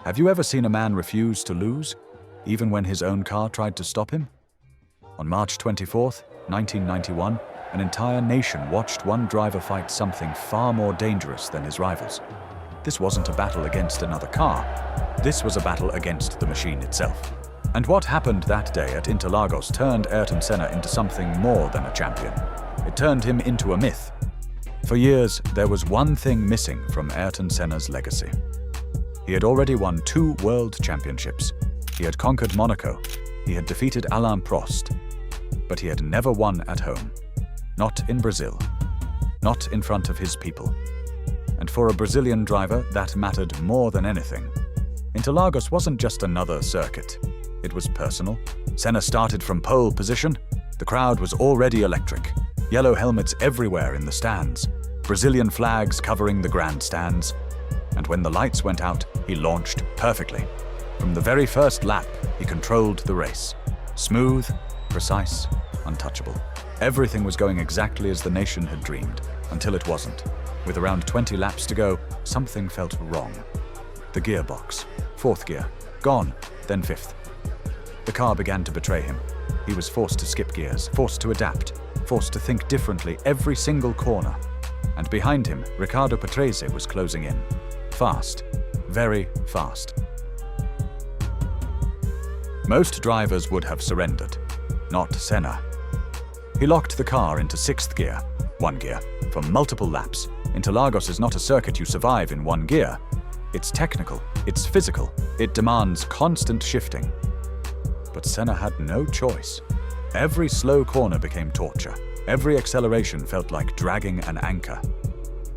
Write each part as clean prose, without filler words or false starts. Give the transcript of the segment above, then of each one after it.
Have you ever seen a man refuse to lose, even when his own car tried to stop him? On March 24th, 1991, an entire nation watched one driver fight something far more dangerous than his rivals. This wasn't a battle against another car. This was a battle against the machine itself. And what happened that day at Interlagos turned Ayrton Senna into something more than a champion. It turned him into a myth. For years, there was one thing missing from Ayrton Senna's legacy. He had already won 2 world championships. He had conquered Monaco. He had defeated Alain Prost. But he had never won at home. Not in Brazil. Not in front of his people. And for a Brazilian driver, that mattered more than anything. Interlagos wasn't just another circuit. It was personal. Senna started from pole position. The crowd was already electric. Yellow helmets everywhere in the stands. Brazilian flags covering the grandstands. And when the lights went out, he launched perfectly. From the very first lap, he controlled the race. Smooth, precise, untouchable. Everything was going exactly as the nation had dreamed, until it wasn't. With around 20 laps to go, something felt wrong. The gearbox. 4th gear. Gone. Then 5th. The car began to betray him. He was forced to skip gears, forced to adapt, forced to think differently every single corner. And behind him, Riccardo Patrese was closing in. Fast. Very fast. Most drivers would have surrendered. Not Senna. He locked the car into 6th gear, 1 gear, for multiple laps. Interlagos is not a circuit you survive in 1 gear. It's technical, it's physical, it demands constant shifting. But Senna had no choice. Every slow corner became torture. Every acceleration felt like dragging an anchor.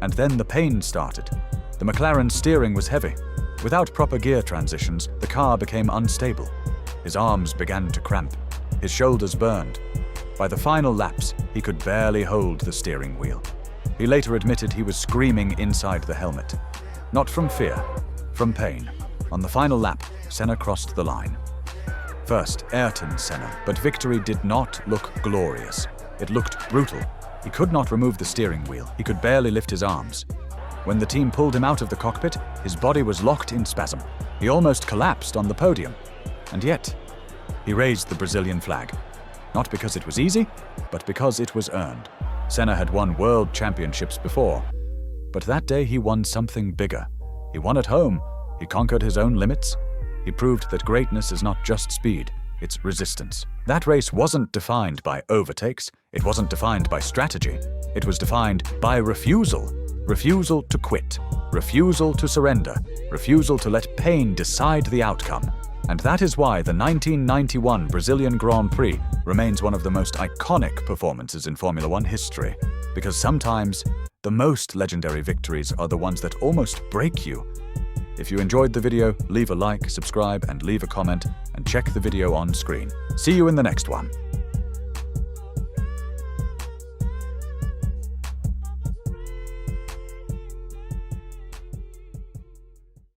And then the pain started. The McLaren steering was heavy. Without proper gear transitions, the car became unstable. His arms began to cramp. His shoulders burned. By the final laps, he could barely hold the steering wheel. He later admitted he was screaming inside the helmet. Not from fear, from pain. On the final lap, Senna crossed the line. First, Ayrton Senna, but victory did not look glorious. It looked brutal. He could not remove the steering wheel. He could barely lift his arms. When the team pulled him out of the cockpit, his body was locked in spasm. He almost collapsed on the podium. And yet, he raised the Brazilian flag. Not because it was easy, but because it was earned. Senna had won world championships before. But that day he won something bigger. He won at home. He conquered his own limits. He proved that greatness is not just speed, it's resistance. That race wasn't defined by overtakes. It wasn't defined by strategy. It was defined by refusal. Refusal to quit. Refusal to surrender. Refusal to let pain decide the outcome. And that is why the 1991 Brazilian Grand Prix remains one of the most iconic performances in Formula One history. Because sometimes, the most legendary victories are the ones that almost break you. If you enjoyed the video, leave a like, subscribe, and leave a comment, and check the video on screen. See you in the next one.